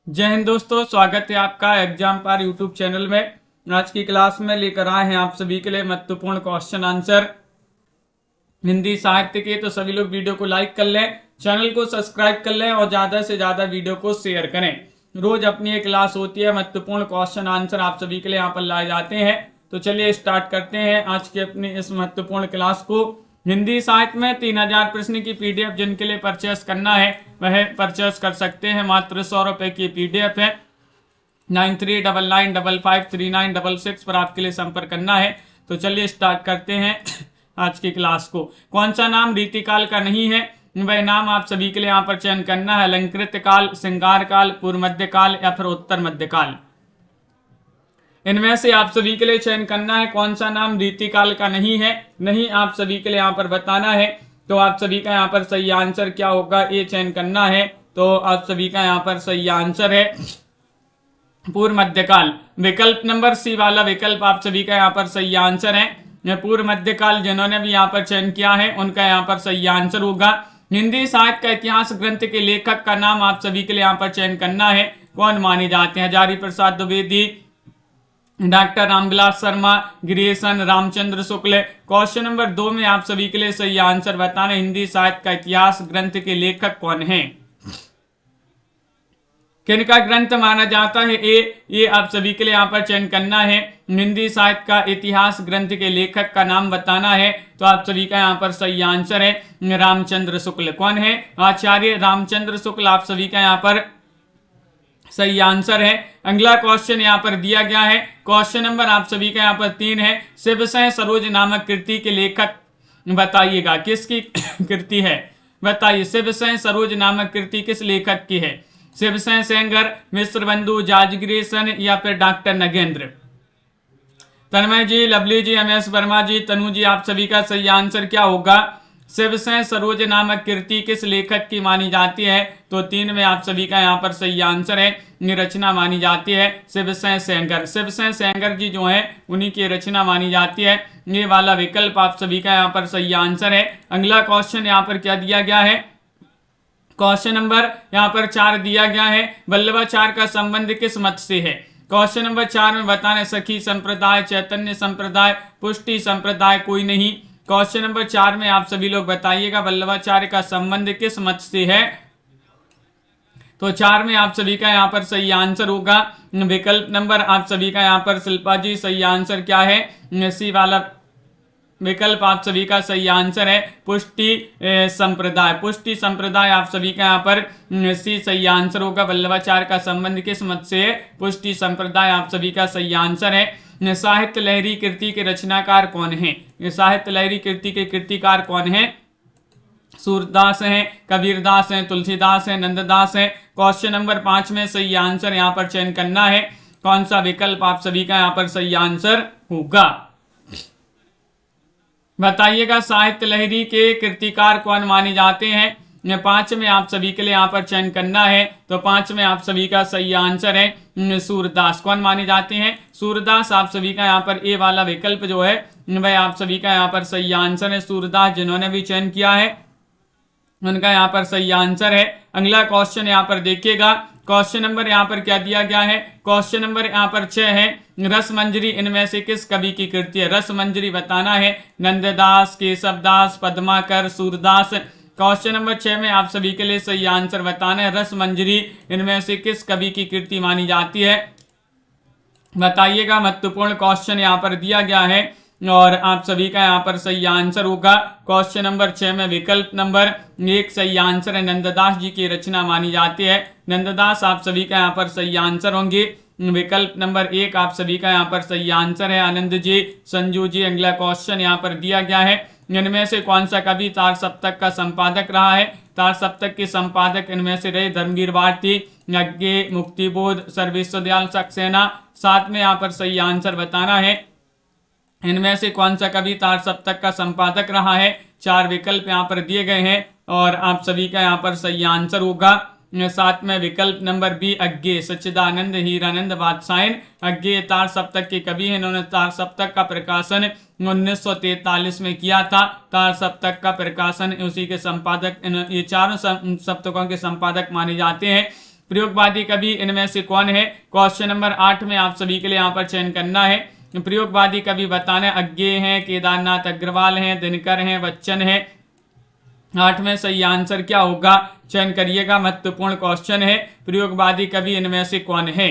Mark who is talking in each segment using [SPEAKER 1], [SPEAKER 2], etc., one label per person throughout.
[SPEAKER 1] जय हिंद दोस्तों, स्वागत है आपका एग्जाम पार यूट्यूब चैनल में। आज की क्लास में लेकर आए हैं आप सभी के लिए महत्वपूर्ण क्वेश्चन आंसर हिंदी साहित्य के। तो सभी लोग वीडियो को लाइक कर लें, चैनल को सब्सक्राइब कर लें और ज्यादा से ज्यादा वीडियो को शेयर करें। रोज अपनी एक क्लास होती है, महत्वपूर्ण क्वेश्चन आंसर आप सभी के लिए यहाँ पर लाए जाते हैं। तो चलिए स्टार्ट करते हैं आज की अपनी इस महत्वपूर्ण क्लास को। हिंदी साहित्य में 3000 प्रश्न की पीडीएफ जिनके लिए परचेस करना है वह परचेस कर सकते हैं। मात्र 100 रुपए की पीडीएफ है। 9399553966 पर आपके लिए संपर्क करना है। तो चलिए स्टार्ट करते हैं आज की क्लास को। कौन सा नाम रीतिकाल का नहीं है, वह नाम आप सभी के लिए यहाँ पर चयन करना है। अलंकृत काल, श्रृंगार काल, पूर्व मध्य काल या फिर उत्तर मध्य काल। इनमें से आप सभी के लिए चयन करना है कौन सा नाम रीतिकाल का नहीं है। नहीं आप सभी के लिए यहाँ पर बताना है। तो आप सभी का यहाँ पर सही आंसर क्या होगा ये चयन करना है। तो आप सभी का यहाँ पर सही आंसर है पूर्व मध्यकाल। विकल्प नंबर सी वाला विकल्प आप सभी का यहाँ पर सही आंसर है। पूर्व मध्यकाल जिन्होंने भी यहाँ पर चयन किया है उनका यहाँ पर सही आंसर होगा। हिंदी साहित्य का इतिहास ग्रंथ के लेखक का नाम आप सभी के लिए यहाँ पर चयन करना है। कौन माने जाते हैं? Hazari Prasad Dwivedi, doctor Ramvilas Sharma, गिरीशन, Ramchandra Shukla. Question number 2 में आप सभी के लिए सही आंसर बताना, हिंदी साहित्य का इतिहास ग्रंथ के लेखक कौन है, किनका ग्रंथ माना जाता है। ये आप सभी के लिए यहाँ पर चयन करना है। हिंदी साहित्य का इतिहास ग्रंथ के लेखक का नाम बताना है। तो आप सभी का यहाँ पर सही आंसर है रामचंद्र शुक्ल। कौन है? आचार्य रामचंद्र शुक्ल आप सभी का यहाँ पर सही आंसर है। अगला क्वेश्चन यहाँ पर दिया गया है। क्वेश्चन नंबर आप सभी का यहाँ पर 3 है। शिवसेन सरोज नामक कृति के लेखक बताइएगा, किसकी कृति है बताइए। शिवसेन सरोज नामक कृति किस लेखक की है? शिवसेन सेंगर, मिश्र बंधु, जाजगिरीसन या फिर डॉक्टर नगेंद्र। तन्मय जी, लवली जी, एमएस वर्मा जी, तनु जी, आप सभी का सही आंसर क्या होगा? शिवसेन सरोज नामक कृति किस लेखक की मानी जाती है? तो 3 में आप सभी का यहाँ पर सही आंसर है रचना मानी जाती है शिवसेन सेंगर। शिवसेन सेंगर जी जो है उन्हीं की रचना मानी जाती है। ये वाला विकल्प आप सभी का यहाँ पर सही आंसर है। अगला क्वेश्चन यहाँ पर क्या दिया गया है? क्वेश्चन नंबर यहाँ पर 4 दिया गया है। वल्लभाचार्य का संबंध किस मत से है? क्वेश्चन नंबर 4 में बताने सखी संप्रदाय, चैतन्य संप्रदाय, पुष्टि संप्रदाय, कोई नहीं। क्वेश्चन नंबर 4 में आप सभी लोग बताइएगा वल्लभाचार्य का संबंध किस मत से है। तो 4 में आप सभी का यहाँ पर सही आंसर होगा विकल्प नंबर आप सभी का यहाँ पर शिल्पा जी सही आंसर क्या है? सी वाला विकल्प आप सभी का सही आंसर है पुष्टि संप्रदाय। पुष्टि संप्रदाय आप सभी का यहाँ पर सी सही आंसर होगा। वल्लभाचार्य का संबंध किस मत से है? पुष्टि संप्रदाय आप सभी का सही आंसर है। साहित्य लहरी कृति के रचनाकार कौन है? साहित्य लहरी कृति के कृतिकार कौन है? सूरदास हैं, कबीरदास हैं, तुलसीदास हैं, नंददास हैं। क्वेश्चन नंबर 5 में सही आंसर यहाँ पर चयन करना है। कौन सा विकल्प आप सभी का यहाँ पर सही आंसर होगा बताइएगा। साहित्य लहरी के कृतिकार कौन माने जाते हैं? 5 में आप सभी के लिए यहाँ पर चयन करना है। तो 5 में आप सभी का सही आंसर है सूरदास। कौन माने जाते हैं? सूरदास आप सभी का यहाँ पर ए वाला विकल्प जो है वह आप सभी का यहाँ पर सही आंसर है। सूरदास जिन्होंने भी चयन किया है उनका यहाँ पर सही आंसर है। अगला क्वेश्चन यहाँ पर देखिएगा। क्वेश्चन नंबर यहाँ पर क्या दिया गया है? क्वेश्चन नंबर यहाँ पर 6 है। रस मंजरी इनमें से किस कवि की कृति है? रस मंजरी बताना है। नंददास, केशवदास, पद्माकर, सूरदास। क्वेश्चन नंबर 6 में आप सभी के लिए सही आंसर बताना है। रस मंजरी इनमें से किस कवि की कृति मानी जाती है बताइएगा। महत्वपूर्ण क्वेश्चन यहाँ पर दिया गया है और आप सभी का यहाँ पर सही आंसर होगा। क्वेश्चन नंबर 6 में विकल्प नंबर 1 सही आंसर है। नंददास जी की रचना मानी जाती है। नंददास आप सभी का यहाँ पर सही आंसर होंगे। विकल्प नंबर 1 आप सभी का यहाँ पर सही आंसर है। आनंद जी, संजू जी। अगला क्वेश्चन यहाँ पर दिया गया है। इनमें से कौन सा कवि तार सप्तक का संपादक रहा है? तार सप्तक के संपादक इनमें से रहे धर्मवीर भारती, यज्ञ, मुक्तिबोध, सर विश्वदयाल सक्सेना। 7 में यहाँ पर सही आंसर बताना है। इनमें से कौन सा कवि तार सप्तक का संपादक रहा है? 4 विकल्प यहाँ पर दिए गए हैं और आप सभी का यहाँ पर सही आंसर होगा 7 में विकल्प नंबर बी अज्ञे, सच्चिदानंद हीरानंद बादशायन। अज्ञे तार सप्तक के कवि हैं। इन्होंने तार सप्तक का प्रकाशन 1943 में किया था। तार सप्तक का प्रकाशन उसी के संपादक, ये चारों सप्तकों के संपादक माने जाते हैं। प्रयोगवादी कवि इनमें से कौन है? क्वेश्चन नंबर 8 में आप सभी के लिए यहाँ पर चयन करना है। प्रयोगवादी कवि बताना, अज्ञेय हैं, केदारनाथ अग्रवाल हैं, दिनकर हैं, बच्चन है। 8 में सही आंसर क्या होगा? चयन करिएगा, महत्वपूर्ण क्वेश्चन है। प्रयोगवादी कवि इनमें से कौन है?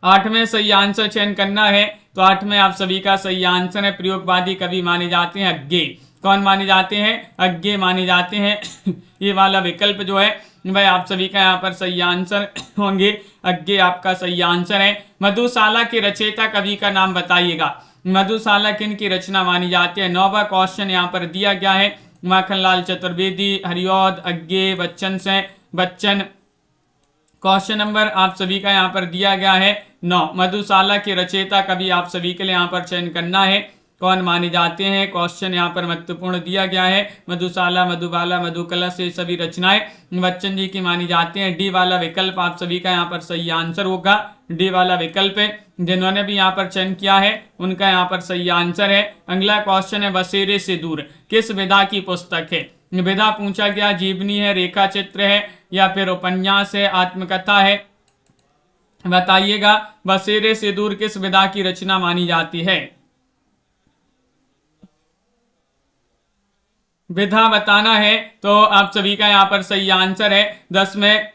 [SPEAKER 1] 8 में सही आंसर चयन करना है। तो 8 में आप सभी का सही आंसर है, प्रयोगवादी कवि माने जाते हैं अज्ञेय। कौन माने जाते हैं? अज्ञेय माने जाते हैं। ये वाला विकल्प जो है वह आप सभी का यहाँ पर सही आंसर होंगे, अज्ञेय आपका सही आंसर है। मधुशाला के रचयिता कवि का नाम बताइएगा। मधुशाला किन की रचना मानी जाती है? 9वां क्वेश्चन यहाँ पर दिया गया है। माखनलाल चतुर्वेदी, हरिऔध, अज्ञेय, बच्चन से बच्चन। क्वेश्चन नंबर आप सभी का यहाँ पर दिया गया है 9। मधुशाला के रचयिता कवि आप सभी के लिए यहाँ पर चयन करना है, कौन माने जाते हैं? क्वेश्चन यहाँ पर महत्वपूर्ण दिया गया है। मधुशाला, मधुबाला, मधुकलश ये सभी रचनाएं बच्चन जी की मानी जाती हैं। डी वाला विकल्प आप सभी का यहाँ पर सही आंसर होगा। डी वाला विकल्प है, जिन्होंने भी यहाँ पर चयन किया है उनका यहाँ पर सही आंसर है। अगला क्वेश्चन है, बसेरे से दूर किस विधा की पुस्तक है? विधा पूछा गया, जीवनी है, रेखा चित्र है, या फिर उपन्यास है, आत्मकथा है? बताइएगा, बसेरे से दूर किस विधा की रचना मानी जाती है? विधा बताना है। तो आप सभी का यहाँ पर सही आंसर है 10 में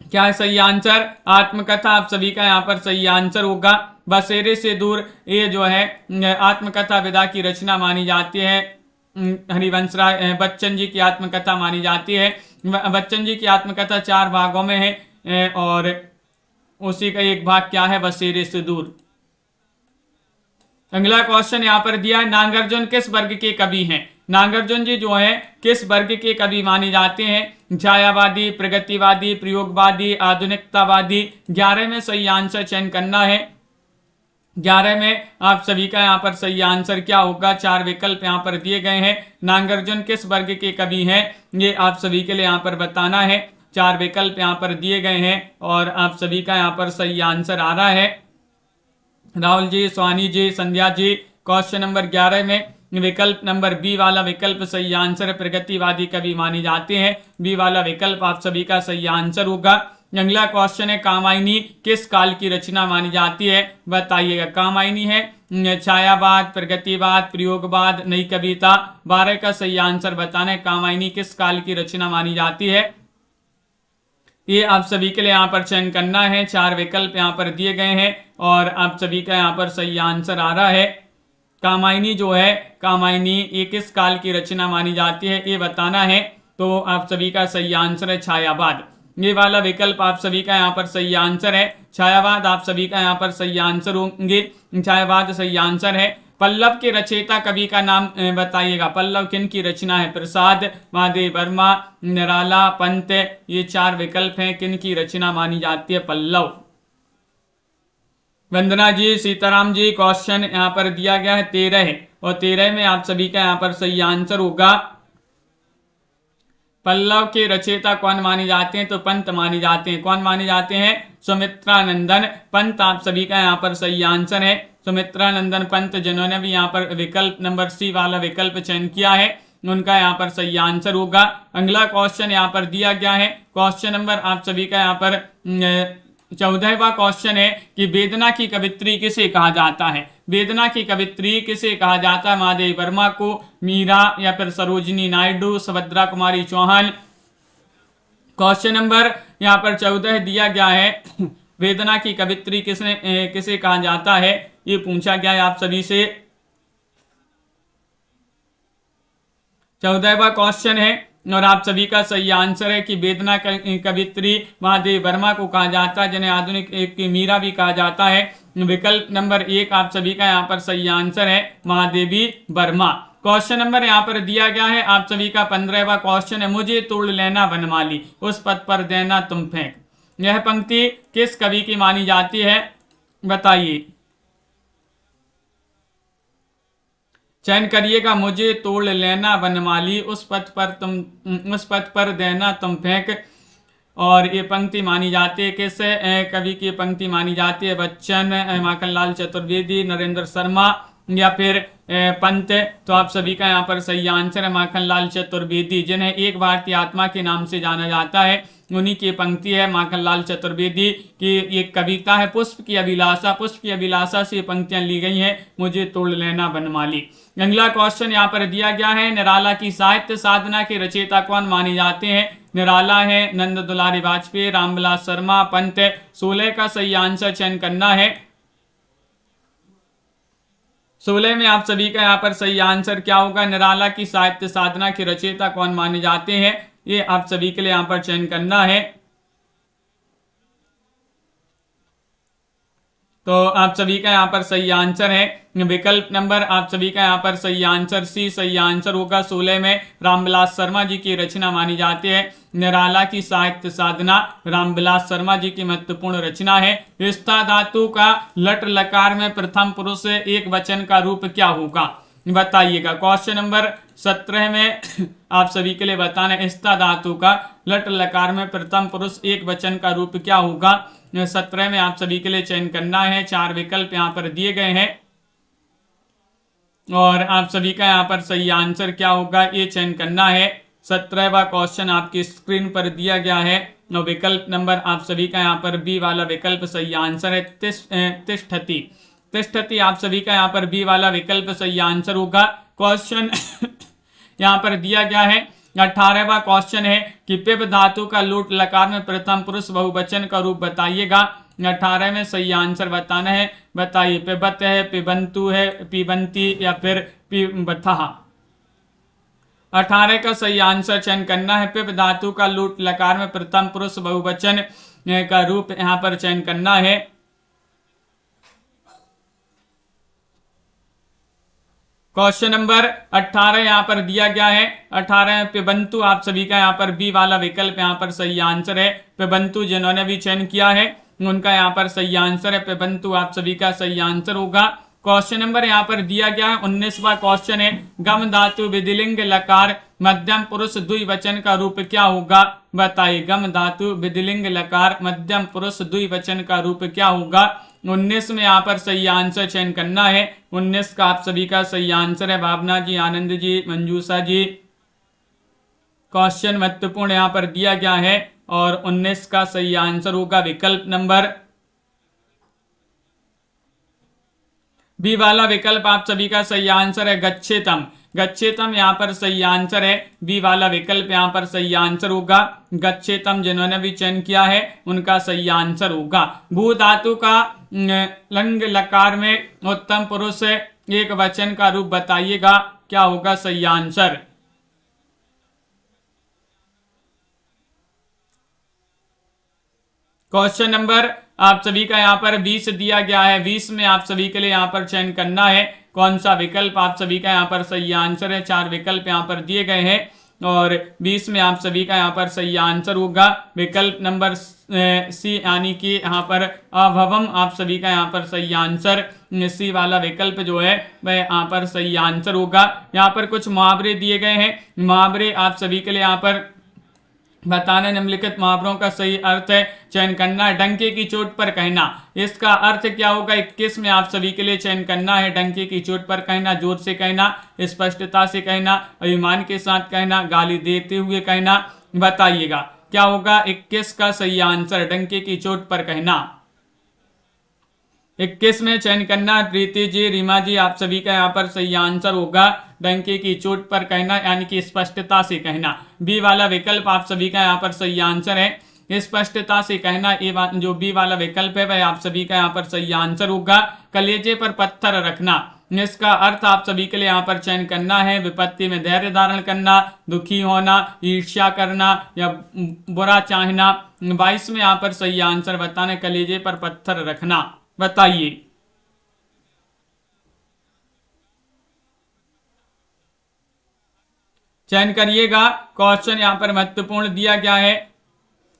[SPEAKER 1] क्या है सही आंसर? आत्मकथा आप सभी का यहाँ पर सही आंसर होगा। बसेरे से दूर ये जो है आत्मकथा विधा की रचना मानी जाती है। हरिवंश राय बच्चन जी की आत्मकथा मानी जाती है। बच्चन जी की आत्मकथा 4 भागों में है और उसी का एक भाग क्या है? बसेरे से दूर। अगला क्वेश्चन यहाँ पर दिया है, नागार्जुन किस वर्ग के कवि हैं? नागार्जुन जी जो है किस वर्ग के कवि माने जाते हैं? छायावादी, प्रगतिवादी, प्रयोगवादी, आधुनिकतावादी? 11 में सही आंसर चयन करना है। 11 में आप सभी का यहाँ पर सही आंसर क्या होगा? 4 विकल्प यहाँ पर दिए गए हैं। नागार्जुन किस वर्ग के कवि हैं, ये आप सभी के लिए यहाँ पर बताना है। 4 विकल्प यहाँ पर दिए गए हैं और आप सभी का यहाँ पर सही आंसर आ रहा है। राहुल जी, स्वानी जी, संध्या जी। क्वेश्चन नंबर 11 में विकल्प नंबर बी वाला विकल्प सही आंसर है, प्रगतिवादी कवि माने जाते हैं। बी वाला विकल्प आप सभी का सही आंसर होगा। अगला क्वेश्चन है, कामायनी किस काल की रचना मानी जाती है? बताइएगा। कामायनी है छायावाद, प्रगतिवाद, प्रयोगवाद, नई कविता? 12 का सही आंसर बताना है, कामायनी किस काल की रचना मानी जाती है? ये आप सभी के लिए यहाँ पर चयन करना है। 4 विकल्प यहाँ पर दिए गए हैं और आप सभी का यहाँ पर सही आंसर आ रहा है। कामायनी जो है, कामायनी ये किस काल की रचना मानी जाती है ये बताना है। तो आप सभी का सही आंसर है छायावाद। ये वाला विकल्प आप सभी का यहाँ पर सही आंसर है। छायावाद आप सभी का यहाँ पर सही आंसर होंगे। छायावाद सही आंसर है। पल्लव के रचयिता कवि का नाम बताइएगा। पल्लव किन की रचना है? प्रसाद, महादेव वर्मा, निराला, पंत? ये 4 विकल्प हैं, किन की रचना मानी जाती है पल्लव? वंदना जी, सीताराम जी, क्वेश्चन यहाँ पर दिया गया है 13 है और 13 में आप सभी का यहाँ पर सही आंसर होगा। पल्लव के रचयिता कौन माने जाते हैं? तो पंत माने जाते हैं। कौन माने जाते हैं? सुमित्रानंदन पंत आप सभी का यहाँ पर सही आंसर है। सुमित्रानंदन पंत, जिन्होंने भी यहाँ पर विकल्प नंबर सी वाला विकल्प चयन किया है, उनका यहाँ पर सही आंसर होगा। अगला क्वेश्चन यहाँ पर दिया गया है। क्वेश्चन नंबर आप सभी का यहाँ पर 14वां क्वेश्चन है कि वेदना की कवित्री किसे कहा जाता है? वेदना की कवित्री किसे कहा जाता है? महादेव वर्मा को, मीरा, या फिर सरोजिनी नायडू, सुभद्रा कुमारी चौहान? क्वेश्चन नंबर यहाँ पर 14 दिया गया है। वेदना की कवित्री किसे कहा जाता है, ये पूछा गया है आप सभी से। 14वां क्वेश्चन है और आप सभी का सही आंसर है कि वेदना कवित्री महादेव वर्मा को कहा जाता है, जिन्हें आधुनिक की मीरा भी कहा जाता है। विकल्प नंबर 1 आप सभी का यहाँ पर सही आंसर है, महादेवी वर्मा। क्वेश्चन नंबर यहाँ पर दिया गया है आप सभी का 15वां क्वेश्चन है, मुझे तोड़ लेना वनमाली, उस पद पर देना तुम फेंक। यह पंक्ति किस कवि की मानी जाती है? बताइए, चयन करिएगा। मुझे तोड़ लेना वनमाली, उस पद पर देना तुम फेंक। और ये पंक्ति मानी जाती है किस कवि की पंक्ति मानी जाती है? बच्चन, माखनलाल चतुर्वेदी, नरेंद्र शर्मा, या फिर पंत, तो आप सभी का यहाँ पर सही आंसर है माखनलाल चतुर्वेदी, जिन्हें एक भारतीय आत्मा के नाम से जाना जाता है। उन्हीं की पंक्ति है माखनलाल चतुर्वेदी की एक कविता है पुष्प की अभिलाषा। पुष्प की अभिलाषा से पंक्तियां ली गई हैं, मुझे तोड़ लेना बनमाली। अगला क्वेश्चन यहाँ पर दिया गया है, निराला की साहित्य साधना के रचयिता कौन माने जाते हैं? निराला है नंद दुलारी वाजपेयी, रामविलास शर्मा, पंत। 16 का सही आंसर चयन करना है। 16 में आप सभी का यहाँ पर सही आंसर क्या होगा? निराला की साहित्य साधना के रचयिता कौन माने जाते हैं, ये आप सभी के लिए यहाँ पर चयन करना है। तो आप सभी का यहाँ पर सही आंसर है विकल्प नंबर, आप सभी का यहाँ पर सही आंसर सी सही आंसर होगा। 16 में रामविलास शर्मा जी की रचना मानी जाती है। निराला की साहित्य साधना रामविलास शर्मा जी की महत्वपूर्ण रचना है। स्था धातु का लट लकार में प्रथम पुरुष एक वचन का रूप क्या होगा, बताइएगा। क्वेश्चन नंबर 17 में आप सभी के लिए बताना है, स्था धातु का लट लकार में प्रथम पुरुष एक वचन का रूप क्या होगा। 17 में आप सभी के लिए चयन करना है। 4 विकल्प यहाँ पर दिए गए हैं और आप सभी का यहाँ पर सही आंसर क्या होगा, ये चयन करना है। 17वां क्वेश्चन आपकी स्क्रीन पर दिया गया है और विकल्प नंबर आप सभी का यहाँ पर बी वाला विकल्प सही आंसर है। तिष्ठति, तिष्ठति आप सभी का यहाँ पर बी वाला विकल्प सही आंसर होगा। क्वेश्चन यहाँ पर दिया गया है 18वां क्वेश्चन है कि पिब धातु का लूट लकार में प्रथम पुरुष बहुवचन का रूप बताइएगा। 18 में सही आंसर बताना है, बताइए। पिबत है, पिबंतु है, पिबंती या फिर पिबथः। 18 का सही आंसर चयन करना है। पिब धातु का लूट लकार में प्रथम पुरुष बहुवचन का रूप यहाँ पर चयन करना है। क्वेश्चन नंबर 18 यहाँ पर दिया गया है। 18 पिबंतु आप सभी का यहाँ पर बी वाला विकल्प यहाँ पर सही आंसर है। पिबंतु जिन्होंने भी चयन किया है उनका यहाँ पर सही आंसर है। पिबंतु आप सभी का सही आंसर होगा। क्वेश्चन नंबर यहाँ पर दिया गया है 19वां क्वेश्चन है, गम धातु विधिलिंग लकार मध्यम पुरुष द्विवचन का रूप क्या होगा, बताइए। गम धातु विधिलिंग लकार मध्यम पुरुष द्विवचन का रूप क्या होगा। 19 में यहाँ पर सही आंसर चयन करना है। 19 का आप सभी का सही आंसर है। भावना जी, आनंद जी, मंजूषा जी। क्वेश्चन महत्वपूर्ण यहाँ पर दिया गया है और 19 का सही आंसर होगा विकल्प नंबर बी वाला विकल्प आप सभी का सही आंसर है। गच्छेतम, गच्छेतम यहाँ पर सही आंसर है। बी वाला विकल्प यहाँ पर सही आंसर होगा। गच्छेतम जिन्होंने भी चयन किया है उनका सही आंसर होगा। भू धातु का लंग लकार में उत्तम पुरुष एक वचन का रूप बताइएगा, क्या होगा सही आंसर। क्वेश्चन नंबर आप सभी का यहाँ पर 20 दिया गया है। 20 में आप सभी के लिए यहाँ पर चयन करना है कौन सा विकल्प आप सभी का यहाँ पर सही आंसर है। 4 विकल्प यहाँ पर दिए गए हैं और 20 में आप सभी का यहाँ पर सही आंसर होगा विकल्प नंबर सी, यानी कि यहाँ पर अभवम आप सभी का यहाँ पर सही आंसर सी वाला विकल्प जो है वह यहाँ पर सही आंसर होगा। यहाँ पर कुछ मुहावरे दिए गए हैं। मुहावरे आप सभी के लिए यहाँ पर बताना, निम्नलिखित मुहावरों का सही अर्थ है चयन करना है। डंके की चोट पर कहना, इसका अर्थ क्या होगा। 21 में आप सभी के लिए चयन करना है। डंके की चोट पर कहना, जोर से कहना, स्पष्टता से कहना, अभिमान के साथ कहना, गाली देते हुए कहना, बताइएगा क्या होगा 21 का सही आंसर। डंके की चोट पर कहना। 21 में चयन करना। प्रीति जी, रीमा जी, आप सभी का यहाँ पर सही आंसर होगा डंके की चोट पर कहना, यानी कि स्पष्टता से कहना। बी वाला विकल्प आप सभी का यहाँ पर सही आंसर है। स्पष्टता से कहना, ये जो बी वाला विकल्प है वह आप सभी का यहाँ पर सही आंसर होगा। कलेजे पर पत्थर रखना, इसका अर्थ आप सभी के लिए यहाँ पर चयन करना है। विपत्ति में धैर्य धारण करना, दुखी होना, ईर्ष्या करना या बुरा चाहना। 22 में यहाँ पर सही आंसर बताना, कलेजे पर पत्थर रखना, बताइए। चयन करिएगा। क्वेश्चन यहाँ पर महत्वपूर्ण दिया गया है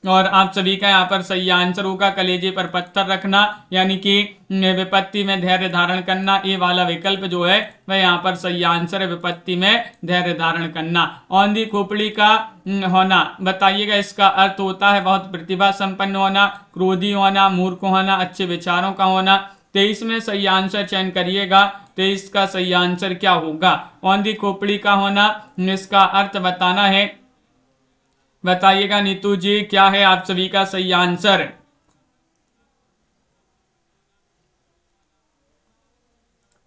[SPEAKER 1] और आप सभी का यहाँ पर सही आंसर होगा कलेजे पर पत्थर रखना, यानी कि विपत्ति में धैर्य धारण करना। ये वाला विकल्प जो है वह यहाँ पर सही आंसर है, विपत्ति में धैर्य धारण करना। औंधी खोपड़ी का होना, बताइएगा इसका अर्थ होता है बहुत प्रतिभा संपन्न होना, क्रोधी होना, मूर्ख होना, अच्छे विचारों का होना, 23 में सही आंसर चयन करिएगा। 23 का सही आंसर क्या होगा? औंधी खोपड़ी का होना, इसका अर्थ बताना है। बताइएगा नीतू जी, क्या है आप सभी का सही आंसर?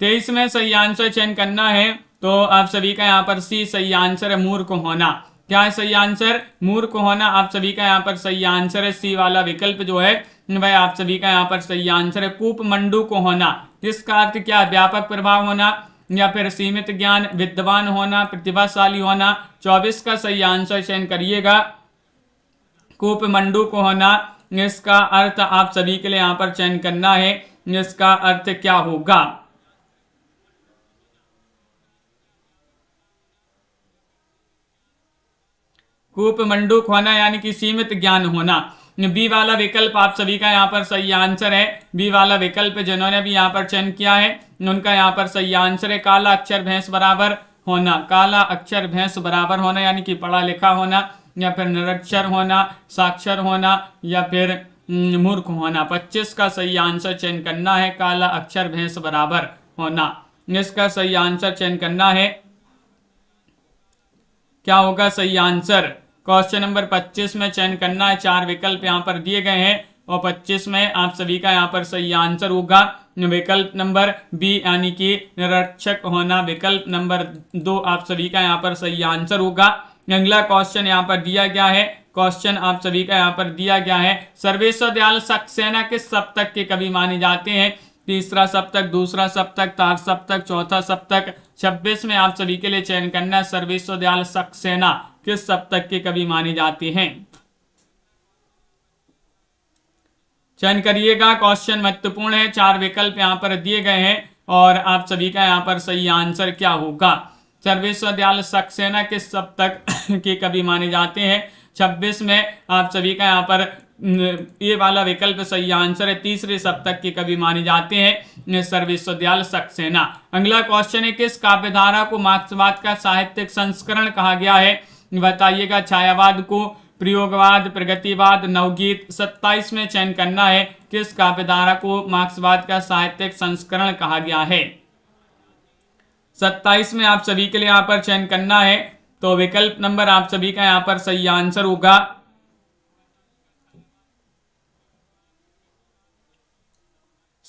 [SPEAKER 1] तेईस में सही आंसर चयन करना है, तो आप सभी का यहाँ पर सी सही आंसर है, मूर्ख होना। क्या है सही आंसर? मूर्ख होना आप सभी का यहाँ पर सही आंसर है। सी वाला विकल्प जो है वह आप सभी का यहाँ पर सही आंसर है। कूपमंडू को होना, इसका अर्थ क्या? व्यापक प्रभाव होना या फिर सीमित ज्ञान, विद्वान होना, प्रतिभाशाली होना। 24 का सही आंसर चयन करिएगा। कूपमंडू को होना, इसका अर्थ आप सभी के लिए यहाँ पर चयन करना है। इसका अर्थ क्या होगा? कूपमंडूक होना यानी कि सीमित ज्ञान होना। बी वाला विकल्प आप सभी का यहाँ पर सही आंसर है। बी वाला विकल्प जिन्होंने भी यहाँ पर चयन किया है उनका यहाँ पर सही आंसर है। काला अक्षर भैंस बराबर होना, काला अक्षर भैंस बराबर होना यानी कि पढ़ा लिखा होना या फिर निरक्षर होना, साक्षर होना या फिर मूर्ख होना। 25 का सही आंसर चयन करना है। काला अक्षर भैंस बराबर होना, इसका सही आंसर चयन करना है। क्या होगा सही आंसर? क्वेश्चन नंबर 25 में चयन करना है। 4 विकल्प यहाँ पर दिए गए हैं और 25 में आप सभी का यहाँ पर सही आंसर होगा विकल्प नंबर बी यानी कि निरक्षक होना। विकल्प नंबर 2 आप सभी का यहाँ पर सही आंसर होगा। अगला क्वेश्चन यहाँ पर दिया गया है। क्वेश्चन आप सभी का यहाँ पर दिया गया है, सर्वेश्वर दयाल सक्सेना किस सप्तक के कवि माने जाते हैं? तीसरा सप्तक, दूसरा सप्तक, तार सप्तक, चौथा सप्तक। 26 में आप सभी के लिए चयन करना है, सर्वेश्वर दयाल सक्सेना किस सप्तक के कवि माने जाते हैं? चयन करिएगा। क्वेश्चन महत्वपूर्ण है। 4 विकल्प यहाँ पर दिए गए हैं और आप सभी का यहाँ पर सही आंसर क्या होगा? सर्वेश्वर दयाल सक्सेना किस सप्तक के कवि माने जाते हैं? 26 में आप सभी का यहाँ पर ये वाला विकल्प सही आंसर है। तीसरे सप्तक के कवि माने जाते हैं सर्वेश्वर दयाल सक्सेना। अगला क्वेश्चन है, किस काव्यधारा को मार्क्सवाद का साहित्यिक संस्करण कहा गया है? बताइएगा। छायावाद को, प्रयोगवाद, प्रगतिवाद, नवगीत। 27 में चयन करना है, किस काव्यधारा को मार्क्सवाद का साहित्यिक संस्करण कहा गया है? 27 में आप सभी के लिए यहाँ पर चयन करना है, तो विकल्प नंबर आप सभी का यहाँ पर सही आंसर होगा।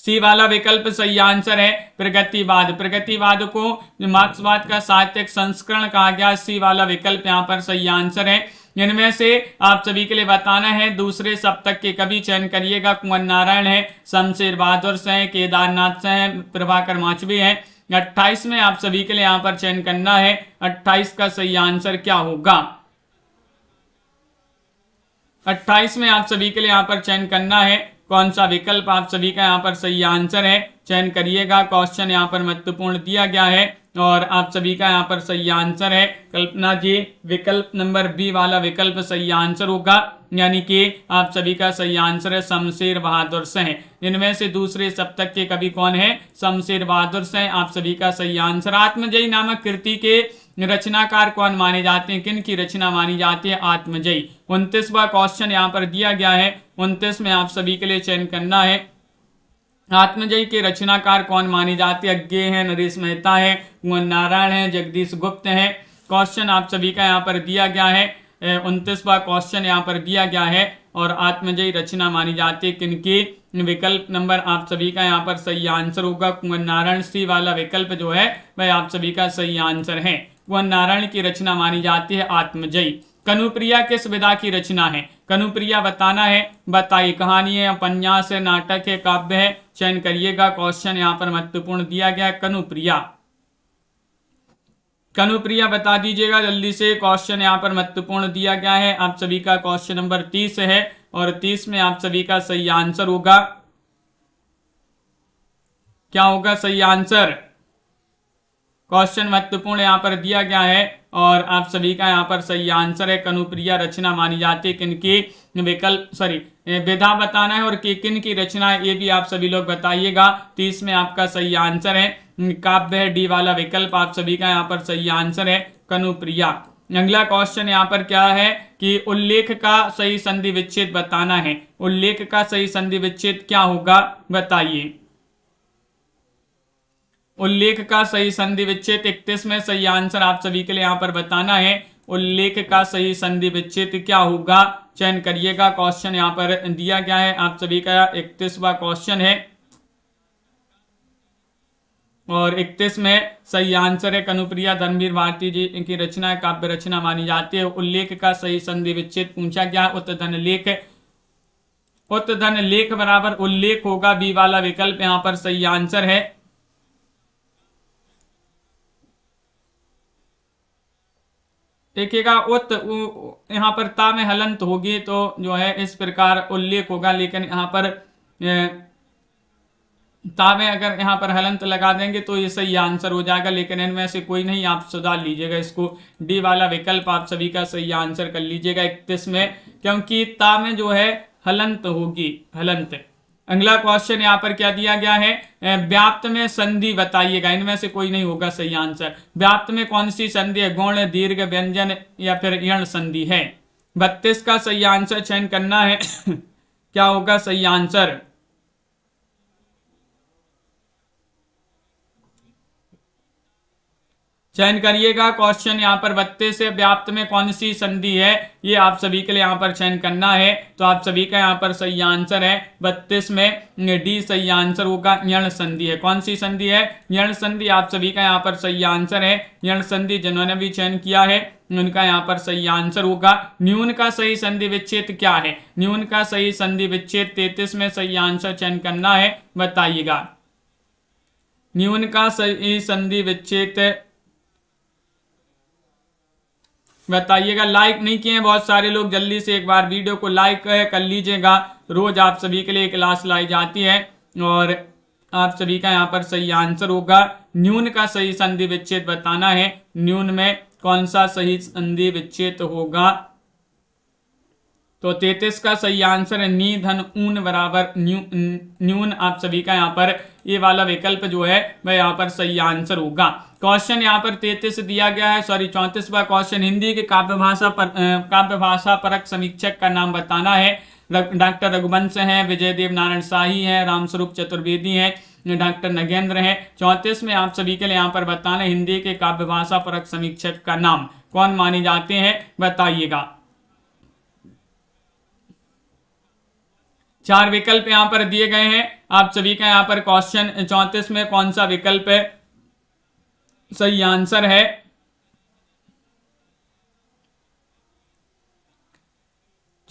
[SPEAKER 1] सी वाला विकल्प सही आंसर है, प्रगतिवाद। प्रगतिवाद को मार्क्सवाद का साहित्यिक संस्करण कहा गया। सी वाला विकल्प यहाँ पर सही आंसर है। इनमें से आप सभी के लिए बताना है, दूसरे सप्तक के कवि चयन करिएगा। कुंवर नारायण है, शमशेर बहादुर से हैं, केदारनाथ से हैं, प्रभाकर माचवी हैं। 28 में आप सभी के लिए यहाँ पर चयन करना है। 28 का सही आंसर क्या होगा? 28 में आप सभी के लिए यहाँ पर चयन करना है, कौन सा विकल्प आप सभी का यहाँ पर सही आंसर है? चयन करिएगा। क्वेश्चन यहाँ पर महत्वपूर्ण दिया गया है और आप सभी का यहाँ पर सही आंसर है। कल्पना जी, विकल्प नंबर बी वाला विकल्प सही आंसर होगा, यानी कि आप सभी का सही आंसर है शमशेर बहादुर सिंह। इनमें से दूसरे सप्तक के कवि कौन है? शमशेर बहादुर सिंह आप सभी का सही आंसर। आत्मजयी नामक कृति के रचनाकार कौन माने जाते हैं? किन की रचना मानी जाती है आत्मजयी? 29वां क्वेश्चन यहाँ पर दिया गया है। 29 में आप सभी के लिए चयन करना है, आत्मजयी के रचनाकार कौन माने जाते हैं? अज्ञेय है, नरेश मेहता है, कुंवर नारायण है, जगदीश गुप्त है। क्वेश्चन आप सभी का यहाँ पर दिया गया है। 29वां क्वेश्चन यहाँ पर दिया गया है और आत्मजयी रचना मानी जाती है किनकी? विकल्प नंबर आप सभी का यहाँ पर सही आंसर होगा कुंवर नारायण। सी वाला विकल्प जो है वह आप सभी का सही आंसर है। कुंवर नारायण की रचना मानी जाती है आत्मजयी। कनुप्रिया किस विधा की रचना है? कनुप्रिया बताना है। बताइए, कहानी है, उपन्यास है, नाटक है, काव्य है? चयन करिएगा। क्वेश्चन यहाँ पर महत्वपूर्ण दिया गया है। कनुप्रिया, कनुप्रिया बता दीजिएगा जल्दी से। क्वेश्चन यहाँ पर महत्वपूर्ण दिया गया है। आप सभी का क्वेश्चन नंबर 30 है और 30 में आप सभी का सही आंसर होगा। क्या होगा सही आंसर? क्वेश्चन महत्वपूर्ण यहाँ पर दिया गया है और आप सभी का यहाँ पर सही आंसर है। कनुप्रिया रचना मानी जाती है किनकी? विधा बताना है और किन की रचना है ये भी आप सभी लोग बताइएगा। 30 में आपका सही आंसर है काव्य है। डी वाला विकल्प आप सभी का यहाँ पर सही आंसर है कनुप्रिया। अगला क्वेश्चन यहाँ पर क्या है कि उल्लेख का सही संधि विच्छेद बताना है। उल्लेख का सही संधि विच्छेद क्या होगा? बताइए। उल्लेख का सही संधि विच्छेद 31 में सही आंसर आप सभी के लिए यहाँ पर बताना है। उल्लेख का सही संधि विच्छेद क्या होगा, चयन करिएगा। क्वेश्चन यहाँ पर दिया गया है आप सभी का 31वां क्वेश्चन है और 31 में सही आंसर है कनुप्रिया धर्मवीर भारती जी की रचना काव्य रचना मानी जाती है। उल्लेख का सही संधि विच्छेद पूछा गया। उत्तधन लेख, उत्तधन लेख बराबर उल्लेख होगा, बी वाला विकल्प यहाँ पर सही आंसर है। देखिएगा यहाँ पर ता में हलंत होगी तो जो है इस प्रकार उल्लेख होगा, लेकिन यहाँ पर ता में अगर यहाँ पर हलंत लगा देंगे तो ये सही आंसर हो जाएगा, लेकिन इनमें से कोई नहीं, आप सुधार लीजिएगा इसको। डी वाला विकल्प आप सभी का सही आंसर कर लीजिएगा 31 में, क्योंकि ता में जो है हलंत होगी, हलंत। अगला क्वेश्चन यहाँ पर क्या दिया गया है, व्याप्त में संधि बताइएगा। इनमें से कोई नहीं होगा सही आंसर। व्याप्त में कौन सी संधि है, गौण, दीर्घ, व्यंजन या फिर यण संधि है। 32 का सही आंसर चयन करना है। क्या होगा सही आंसर, चयन करिएगा। क्वेश्चन यहाँ पर 32 से व्याप्त में कौन सी संधि है, ये आप सभी के लिए यहाँ पर चयन करना है। तो आप सभी का यहाँ पर सही आंसर है 32 में डी सही आंसर होगा, यण संधि है। कौन सी संधि है, यण संधि। आप सभी का यहाँ पर सही आंसर है यण संधि। जिन्होंने भी चयन किया है उनका यहाँ पर सही आंसर होगा। न्यून का सही संधि विच्छेद क्या है, न्यून का सही संधि विच्छेद 33 में सही आंसर चयन करना है, बताइएगा। न्यून का सही संधि विच्छेद बताइएगा। लाइक नहीं किए हैं बहुत सारे लोग, जल्दी से एक बार वीडियो को लाइक कर लीजिएगा। रोज आप सभी के लिए क्लास लाई जाती है और आप सभी का यहाँ पर सही आंसर होगा। न्यून का सही संधि विच्छेद बताना है। न्यून में कौन सा सही संधि विच्छेद होगा, तो 33 का सही आंसर है नी धन ऊन बराबर न्यून। आप सभी का यहाँ पर ये वाला विकल्प जो है वह यहाँ पर सही आंसर होगा। क्वेश्चन यहाँ पर 33 दिया गया है, सॉरी 34वां क्वेश्चन, हिंदी के काव्य भाषा परक समीक्षक का नाम बताना है। डॉक्टर रघुवंश हैं, विजय देव नारायण शाही हैं, रामस्वरूप चतुर्वेदी हैं, डॉक्टर नगेंद्र हैं। 34 में आप सभी के लिए यहाँ पर बताना हिंदी के काव्य भाषा परक समीक्षक का नाम कौन माने जाते हैं, बताइएगा। 4 विकल्प यहाँ पर दिए गए हैं। आप सभी का यहाँ पर क्वेश्चन 34 में कौन सा विकल्प है सही आंसर है,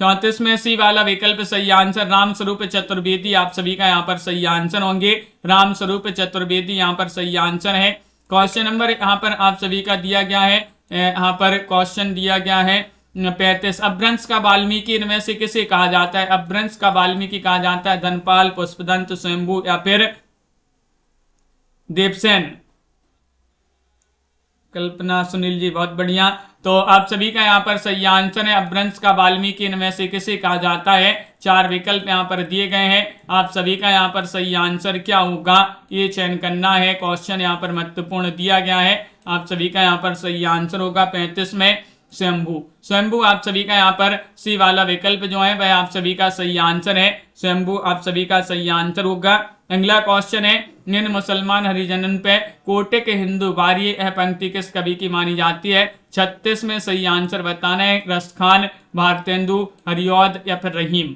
[SPEAKER 1] चौंतीस में सी वाला विकल्प सही आंसर रामस्वरूप चतुर्वेदी। आप सभी का यहाँ पर सही आंसर होंगे, रामस्वरूप चतुर्वेदी यहाँ पर सही आंसर है। क्वेश्चन नंबर यहाँ पर आप सभी का दिया गया है, यहाँ पर क्वेश्चन दिया गया है 35। अपभ्रंश का वाल्मीकि इनमें से किसे कहा जाता है, अपभ्रंश का वाल्मीकि कहा जाता है धनपाल, पुष्पदंत, स्वयंभू या फिर देवसेन। कल्पना सुनील जी बहुत बढ़िया। तो आप सभी का यहाँ पर सही आंसर है अपभ्रंश का वाल्मीकि इनमें से किसे कहा जाता है। 4 विकल्प यहाँ पर दिए गए हैं। आप सभी का यहाँ पर सही आंसर क्या होगा ये चयन करना है। क्वेश्चन यहाँ पर महत्वपूर्ण दिया गया है। आप सभी का यहाँ पर सही आंसर होगा 35 में स्वयंभू। स्वयंभू आप सभी का यहाँ पर सी वाला विकल्प जो है वह आप सभी का सही आंसर है। स्वयंभू आप सभी का सही आंसर होगा। अगला क्वेश्चन है निम्न मुसलमान हरिजनन पे कोटिक हिंदू वार्य यह पंक्ति किस कवि की मानी जाती है। 36 में सही आंसर बताना है रसखान, भारतेंदु, हरिऔध या फिर रहीम।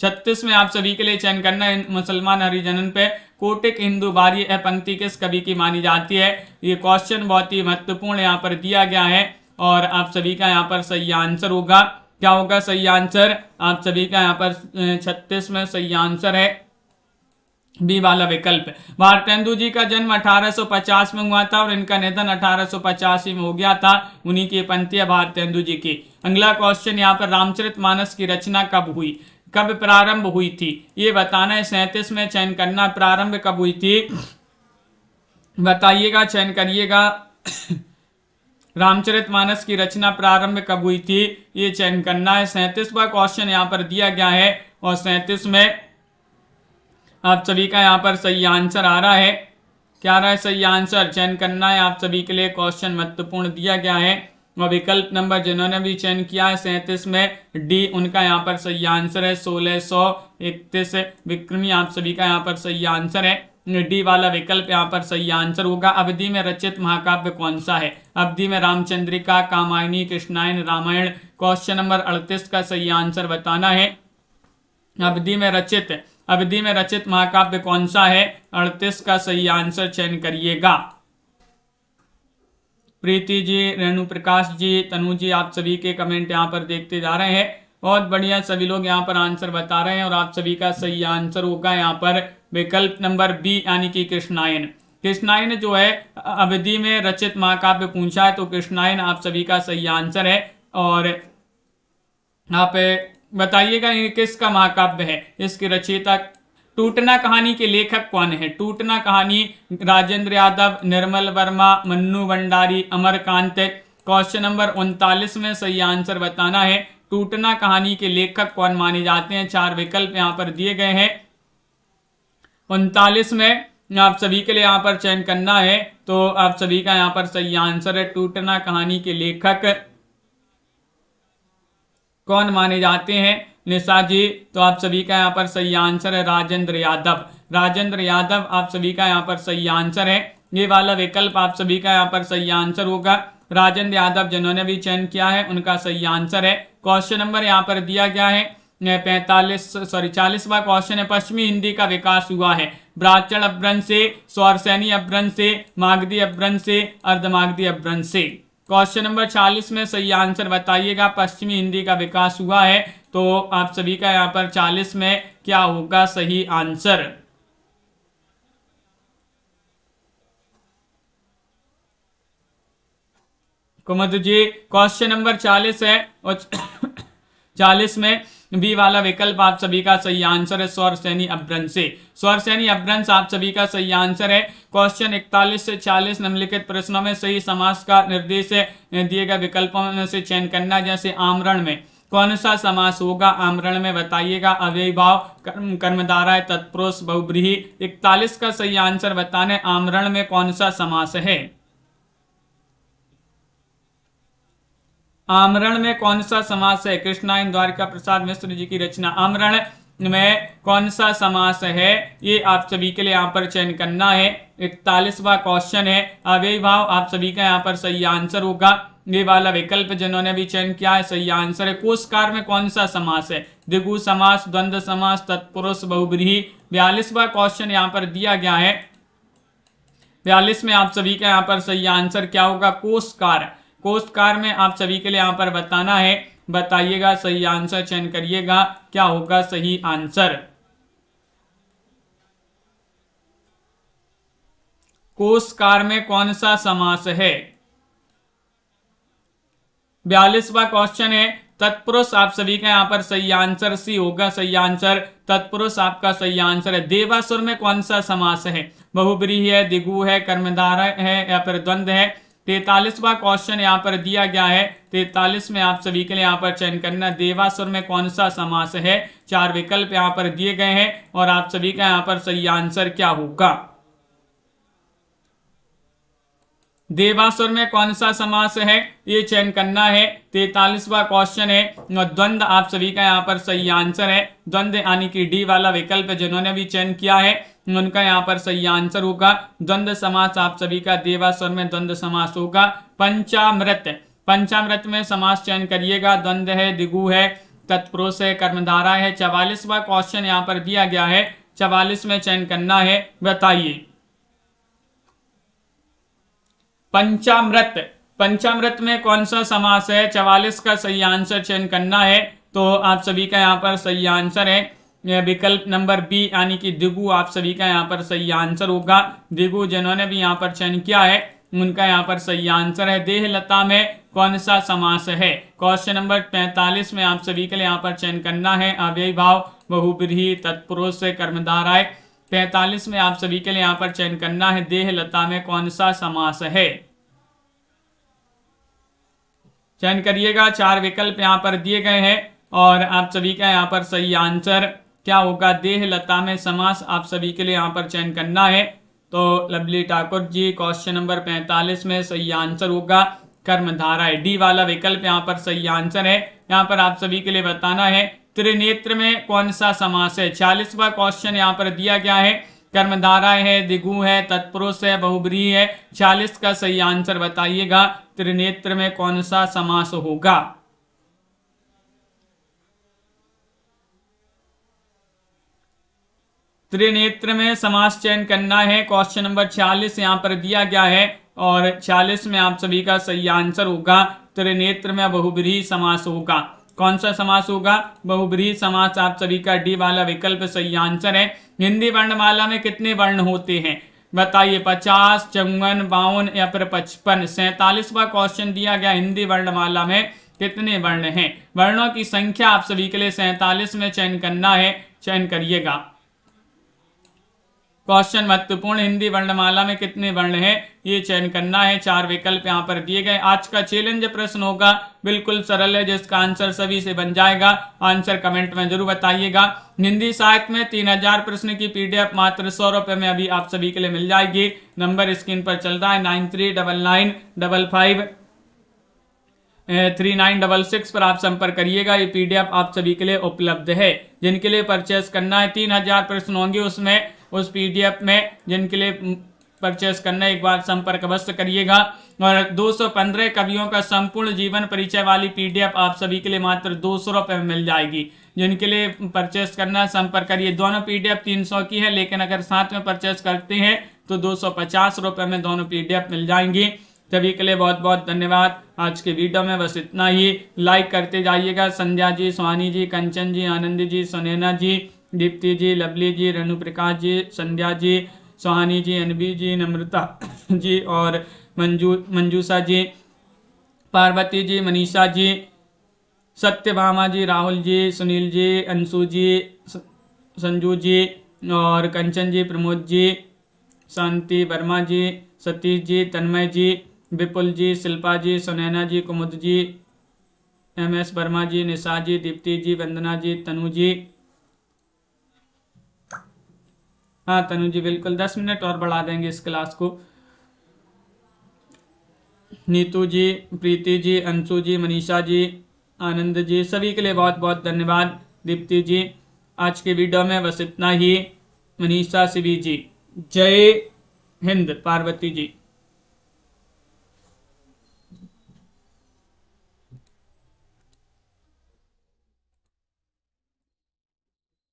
[SPEAKER 1] 36 में आप सभी के लिए चयन करना है मुसलमान हरिजनन पे कोटिक हिंदू वार्य यह पंक्ति किस कवि की मानी जाती है। ये क्वेश्चन बहुत ही महत्वपूर्ण यहाँ पर दिया गया है और आप सभी का यहाँ पर सही आंसर होगा। क्या होगा सही आंसर, आप सभी का यहाँ पर 36 में सही आंसर है बी वाला विकल्प। भारतेंदु जी का जन्म 1850 में हुआ था और इनका निधन 1885 में हो गया था। उन्हीं की पंक्ति है भारतेंदु जी की। अगला क्वेश्चन यहाँ पर रामचरितमानस की रचना कब हुई, कब प्रारंभ हुई थी ये बताना है। 37 में चयन करना प्रारंभ कब हुई थी बताइएगा, चयन करिएगा। रामचरितमानस की रचना प्रारंभ कब हुई थी ये चयन करना है। 37वां क्वेश्चन यहाँ पर दिया गया है और 37 में आप सभी का यहाँ पर सही आंसर आ रहा है। क्या आ रहा है सही आंसर, चयन करना है आप सभी के लिए। क्वेश्चन महत्वपूर्ण दिया गया है और विकल्प नंबर जिन्होंने भी चयन किया है 37 में डी, उनका यहाँ पर सही आंसर है 1631 विक्रमी, आप सभी का यहाँ पर सही आंसर है डी वाला विकल्प यहाँ पर सही आंसर होगा। अवधि में रचित महाकाव्य कौन सा है? अवधि में रामचंद्रिका, कामायनी, कृष्णायन, रामायण। क्वेश्चन नंबर 38 का सही आंसर बताना है। अवधि में रचित महाकाव्य कौन सा है? 38 का सही आंसर चयन करिएगा। प्रीति जी, रेणु प्रकाश जी, तनु जी, आप सभी के कमेंट यहाँ पर देखते जा रहे हैं। बहुत बढ़िया, सभी लोग यहाँ पर आंसर बता रहे हैं और आप सभी का सही आंसर होगा यहाँ पर विकल्प नंबर बी यानी कि कृष्णायन। कृष्णायन जो है अवधि में रचित महाकाव्य पूछा है, तो कृष्णायन आप सभी का सही आंसर है। और आप बताइएगा ये किसका महाकाव्य है, इसकी रचयिता। टूटना कहानी के लेखक कौन है? टूटना कहानी राजेंद्र यादव, निर्मल वर्मा, मन्नू भंडारी, अमरकांत। क्वेश्चन नंबर 39 में सही आंसर बताना है। टूटना कहानी के लेखक कौन माने जाते हैं? 4 विकल्प यहाँ पर दिए गए हैं। 39 में आप सभी के लिए यहाँ पर चयन करना है, तो आप सभी का यहाँ पर सही आंसर है टूटना कहानी के लेखक कौन माने जाते हैं? निशा जी, तो आप सभी का यहाँ पर सही आंसर है राजेंद्र यादव। राजेंद्र यादव आप सभी का यहाँ पर सही आंसर है। ये वाला विकल्प आप सभी का यहाँ पर सही आंसर होगा। राजेंद्र यादव जिन्होंने भी चयन किया है उनका सही आंसर है। क्वेश्चन नंबर यहाँ पर दिया गया है 40वां क्वेश्चन है। पश्चिमी हिंदी का विकास हुआ है ब्राह्मण अपभ्रंश से, स्वरसैनी अपभ्रंश से, मागधी अपभ्रंश से, अर्धमागधी अपभ्रंश से। क्वेश्चन नंबर 40 में सही आंसर बताइएगा। पश्चिमी हिंदी का विकास हुआ है, तो आप सभी का यहाँ पर 40 में क्या होगा सही आंसर? कुमुद जी, क्वेश्चन नंबर 40 है और 40 में बी वाला विकल्प आप सभी का सही आंसर है स्वरसैनी अपभ्रंश से। स्वरसैनी अपभ्रंश आप सभी का सही आंसर है। क्वेश्चन 41 से 40 निम्नलिखित प्रश्नों में सही समास का निर्देश दिए गए विकल्पों में से चयन करना। जैसे आमरण में कौन सा समास होगा? आमरण में बताइएगा अव्ययी भाव, कर्मधारय, तत्पुरुष, बहुब्रीहि। 41 का सही आंसर बताने आमरण में कौन सा समास है? आमरण में कौन सा समास है? कृष्णायन द्वारिका प्रसाद मिश्र जी की रचना। आमरण में कौन सा समास है? ये आप सभी के लिए यहाँ पर चयन करना है। 41वां क्वेश्चन है अव्ययी भाव, आप सभी का यहाँ पर सही आंसर होगा। ये वाला विकल्प जिन्होंने भी चयन किया है सही आंसर है। कोशकार में कौन सा समास है? द्विगु समास, द्वंद्व समास, तत्पुरुष, बहुब्रीहि। 42वां क्वेश्चन यहाँ पर दिया गया है। 42 में आप सभी का यहाँ पर सही आंसर क्या होगा? कोशकार। कोशकार में आप सभी के लिए यहाँ पर बताना है, बताइएगा सही आंसर चयन करिएगा, क्या होगा सही आंसर? कोशकार में कौन सा समास है? 42वां क्वेश्चन है तत्पुरुष, आप सभी का यहाँ पर सही आंसर सी होगा। सही आंसर तत्पुरुष आपका सही आंसर है। देवासुर में कौन सा समास है? बहुब्रीहि है, द्विगु है, कर्मधारय है या फिर द्वंद्व है। 43वां क्वेश्चन यहाँ पर दिया गया है। 43 में आप सभी के लिए यहाँ पर चयन करना देवासुर में कौन सा समास है। 4 विकल्प यहाँ पर दिए गए हैं और आप सभी का यहाँ पर सही आंसर क्या होगा? देवासुर में कौन सा समास है ये चयन करना है। 43वां क्वेश्चन है द्वंद्व, आप सभी का यहाँ पर सही आंसर है। द्वंद्व यानी कि डी वाला विकल्प जिन्होंने भी चयन किया है उनका यहाँ पर सही आंसर होगा। द्वंद्व समास आप सभी का देवासुर में द्वंद्व समास होगा। पंचामृत, पंचामृत में समास चयन करिएगा। द्वंद्व है, द्विगु है, तत्पुरुष है, कर्मधारा है। 44वां क्वेश्चन यहाँ पर दिया गया है। 44 में चयन करना है, बताइए। पंचामृत, पंचामृत में कौन सा समास है? 44 का सही आंसर चयन करना है, तो आप सभी का यहाँ पर सही आंसर है विकल्प नंबर बी यानी कि द्विगु, आप सभी का यहाँ पर सही आंसर होगा। द्विगु जिन्होंने भी यहाँ पर चयन किया है उनका यहाँ पर सही आंसर है। देहलता में कौन सा समास है? क्वेश्चन नंबर 45 में आप सभी के लिए यहाँ पर चयन करना है अव्ययी भाव, बहुब्रीहि, तत्पुरुष, कर्मधारय। 45 में आप सभी के लिए यहाँ पर चयन करना है देहलता में कौन सा समास है। चयन करिएगा। 4 विकल्प यहाँ पर दिए गए हैं और आप सभी का यहाँ पर सही आंसर क्या होगा? देहलता में समास आप सभी के लिए यहाँ पर चयन करना है। तो lovely Thakur ji question number 45 में सही आंसर होगा कर्मधारा है। डी वाला विकल्प यहाँ पर सही आंसर है। यहाँ पर आप सभी के लिए बताना है त्रिनेत्र में कौन सा समास है। 46वां क्वेश्चन यहाँ पर दिया गया है। कर्मधाराएं है, दिगु है, तत्पुरुष है, बहुब्रीहि है। 40 का सही आंसर बताइएगा त्रिनेत्र में कौन सा समास होगा। त्रिनेत्र में समास चयन करना है। क्वेश्चन नंबर 46 यहाँ पर दिया गया है और 46 में आप सभी का सही आंसर होगा त्रिनेत्र में बहुब्रीहि समास होगा। कौन सा समास होगा? बहुब्रीहि समास। आप सभी का डी वाला विकल्प सही आंसर है। हिंदी वर्णमाला में कितने वर्ण होते हैं बताइए? 50, 54, 52 या फिर 55। 47वां क्वेश्चन दिया गया हिंदी वर्णमाला में कितने वर्ण हैं। वर्णों की संख्या आप सभी के लिए 47 में चयन करना है, चयन करिएगा। क्वेश्चन महत्वपूर्ण, हिंदी वर्णमाला में कितने वर्ण हैं ये चयन करना है। 4 विकल्प यहाँ पर दिए गए। आज का चैलेंज प्रश्न होगा, बिल्कुल सरल है, जिसका आंसर सभी से बन जाएगा। आंसर कमेंट में जरूर बताइएगा। हिंदी साहित्य में 3000 प्रश्न की पीडीएफ मात्र 100 रुपए में अभी आप सभी के लिए मिल जाएगी। नंबर स्क्रीन पर चल रहा है 9399553966 पर आप संपर्क करिएगा। ये पीडीएफ आप सभी के लिए उपलब्ध है। जिनके लिए परचेस करना है 3000 प्रश्न होंगे उसमें, उस पीडीएफ में जिनके लिए परचेस करना एक बार संपर्क अवश्य करिएगा। और 215 कवियों का संपूर्ण जीवन परिचय वाली पीडीएफ आप सभी के लिए मात्र 200 रुपए में मिल जाएगी। जिनके लिए परचेस करना संपर्क करिए। दोनों पीडीएफ 300 की है, लेकिन अगर साथ में परचेस करते हैं तो 250 रुपए में दोनों पीडीएफ मिल जाएंगी। सभी के लिए बहुत बहुत धन्यवाद। आज के वीडियो में बस इतना ही। लाइक करते जाइएगा। संध्या जी, सुहानी जी, कंचन जी, आनंदी जी, सुनैना जी, दीप्ति जी, लवली जी, रेणु प्रकाश जी, संध्या जी, सुहानी जी, अनबी जी, नम्रता जी और मंजूषा जी, पार्वती जी, मनीषा जी, सत्यभामा जी, राहुल जी, सुनील जी, अंशु जी, संजू जी और कंचन जी, प्रमोद जी, शांति वर्मा जी, सतीश जी, तन्मय जी, विपुल जी, शिल्पा जी, सुनैना जी, कुमुद जी, MS वर्मा जी, निशा जी, दीप्ति जी, वंदना जी, तनु जी। हाँ तनु जी बिल्कुल, 10 मिनट और बढ़ा देंगे इस क्लास को। नीतू जी, प्रीति जी, अंशु जी, मनीषा जी, आनंद जी, सभी के लिए बहुत बहुत धन्यवाद। दीप्ति जी, आज के वीडियो में बस इतना ही। मनीषा शिवी जी, जय हिंद। पार्वती जी।